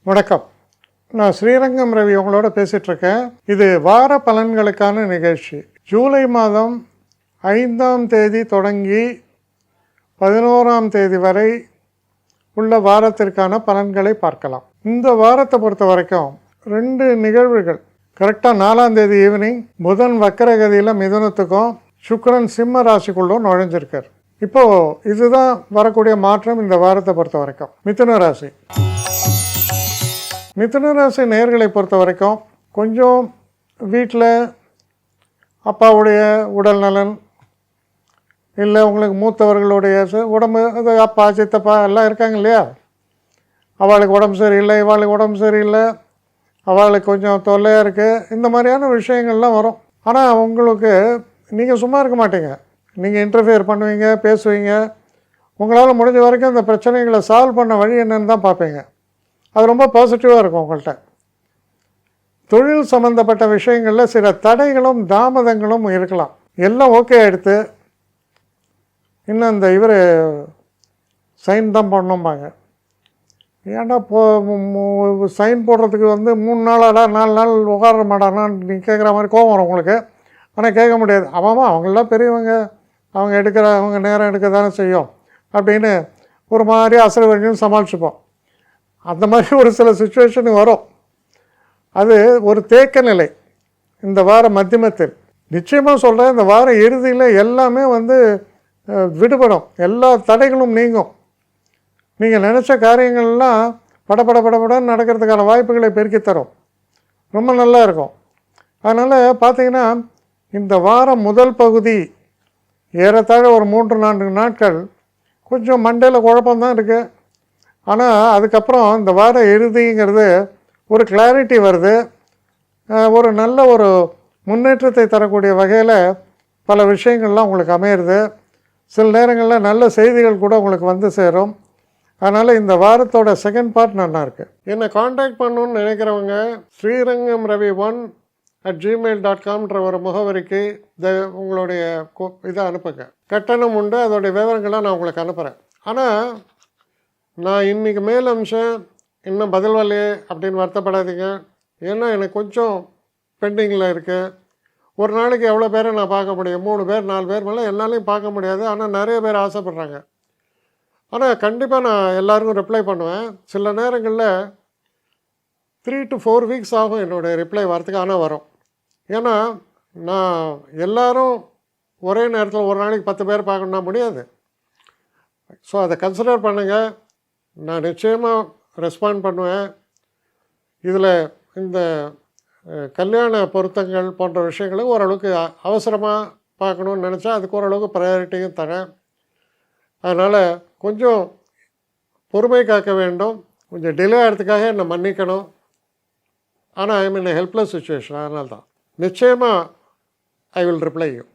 வணக்கம். நான் ஸ்ரீரங்கம் ரவி உங்களோட பேசிகிட்ருக்கேன். இது வார பலன்களுக்கான நிகழ்ச்சி. ஜூலை மாதம் 5ஆம் தேதி தொடங்கி 11ஆம் தேதி வரை உள்ள வாரத்திற்கான பலன்களை பார்க்கலாம். இந்த வாரத்தை பொறுத்த வரைக்கும் 2 நிகழ்வுகள். கரெக்டாக 4ஆம் தேதி ஈவினிங் புதன் வக்கரகதியில் மிதுனத்துக்கும் சுக்கிரன் சிம்ம ராசிக்குள்ளும் நுழைஞ்சிருக்கார். இப்போது இதுதான் வரக்கூடிய மாற்றம் இந்த வாரத்தை பொறுத்த வரைக்கும். மிதுன ராசி நேயர்களை பொறுத்த வரைக்கும் கொஞ்சம் வீட்டில் அப்பாவுடைய உடல் நலன், இல்லை உங்களுக்கு மூத்தவர்களுடைய உடம்பு, அது அப்பா சித்தப்பா எல்லாம் இருக்காங்க இல்லையா, அவளுக்கு உடம்பு சரியில்லை, இவாளுக்கு உடம்பு சரியில்லை, அவளுக்கு கொஞ்சம் தொல்லையாக இருக்குது, இந்த மாதிரியான விஷயங்கள்லாம் வரும். ஆனால் உங்களுக்கு நீங்கள் சும்மா இருக்க மாட்டீங்க. நீங்கள் இன்டர்ஃபியர் பண்ணுவீங்க, பேசுவீங்க. உங்களால் முடிஞ்ச வரைக்கும் இந்த பிரச்சனைகளை சால்வ் பண்ண வழி என்னன்னு தான் பார்ப்பீங்க. அது ரொம்ப பாசிட்டிவாக இருக்கும். உங்கள்கிட்ட தொழில் சம்மந்தப்பட்ட விஷயங்களில் சில தடைகளும் தாமதங்களும் இருக்கலாம். எல்லாம் ஓகே ஆகிடுத்து, இன்னும் இந்த இவர் சைன் தான் பண்ணணும்பாங்க. ஏன்னா சைன் போடுறதுக்கு 3 நாளாடா 4 நாள் உட்கார மாட்டானான்னு நீங்கள் கேட்குற மாதிரி கோவம் வரும் உங்களுக்கு. ஆனால் கேட்க முடியாது. அவங்களாம் பெரியவங்க, அவங்க நேரம் எடுக்க தானே செய்யும் அப்படின்னு ஒரு மாதிரி அசல் வரைக்கும் சமாளிச்சுப்போம். அந்த மாதிரி ஒரு சில சுச்சுவேஷன் வரும். அது ஒரு தேக்க நிலை. இந்த வார மத்தியமத்தில் நிச்சயமாக சொல்கிறேன், இந்த வார இறுதியில் எல்லாமே விடுபடும், எல்லா தடைகளும் நீங்கும். நீங்கள் நினச்ச காரியங்கள்லாம் படப்படன்னு நடக்கிறதுக்கான வாய்ப்புகளை பெருக்கி தரும். ரொம்ப நல்லா இருக்கும். அதனால் பார்த்திங்கன்னா இந்த வாரம் முதல் பகுதி ஏறத்தாழ ஒரு 3-4 நாட்கள் கொஞ்சம் மண்டையில் குழப்பம்தான் இருக்குது. ஆனால் அதுக்கப்புறம் இந்த வார இறுதிங்கிறது ஒரு கிளாரிட்டி வருது. ஒரு நல்ல ஒரு முன்னேற்றத்தை தரக்கூடிய வகையில் பல விஷயங்கள்லாம் உங்களுக்கு அமையிறது. சில நேரங்களில் நல்ல செய்திகள் கூட உங்களுக்கு சேரும். அதனால் இந்த வாரத்தோட செகண்ட் பார்ட் நல்லா இருக்குது. என்னை காண்டாக்ட் பண்ணணுன்னு நினைக்கிறவங்க srirangamravi1@gmail.com ஒரு முகவரிக்கு உங்களுடைய இதை அனுப்புங்க. கட்டணம் உண்டு, அதோடைய விவரங்கள்லாம் நான் உங்களுக்கு அனுப்புகிறேன். ஆனால் நான் இன்றைக்கி மேல் அம்சம் இன்னும் பதில் வரலையே அப்படின்னு வருத்தப்படாதீங்க. ஏன்னா எனக்கு கொஞ்சம் பெண்டிங்கில் இருக்குது. ஒரு நாளைக்கு எவ்வளோ பேரை நான் பார்க்க முடியும்? 3 பேர் 4 பேர் மேலே என்னாலையும் பார்க்க முடியாது. ஆனால் நிறைய பேர் ஆசைப்பட்றாங்க. ஆனால் கண்டிப்பாக நான் எல்லாருக்கும் ரிப்ளை பண்ணுவேன். சில நேரங்களில் 3 to 4 வீக்ஸ் ஆகும் என்னுடைய ரிப்ளை வரத்துக்கு. ஆனால் வரும். ஏன்னா நான் எல்லோரும் ஒரே நேரத்தில் ஒரு நாளைக்கு 10 பேர் பார்க்கணுன்னா முடியாது. ஸோ அதை கன்சிடர் பண்ணுங்கள். நான் நிச்சயமாக ரெஸ்பாண்ட் பண்ணுவேன். இதில் இந்த கல்யாண பொருத்தங்கள் போன்ற விஷயங்களை ஓரளவுக்கு அவசரமாக பார்க்கணுன்னு நினச்சா அதுக்கு ஓரளவுக்கு ப்ரையாரிட்டியும் தரேன். அதனால் கொஞ்சம் பொறுமை காக்க வேண்டும். கொஞ்சம் டிலே ஆகிறதுக்காக என்னை மன்னிக்கணும். ஆனால் ஐ மீன் ஹெல்ப்லெஸ் சுச்சுவேஷன். அதனால தான் நிச்சயமாக ஐ வில் ரிப்ளை யூ.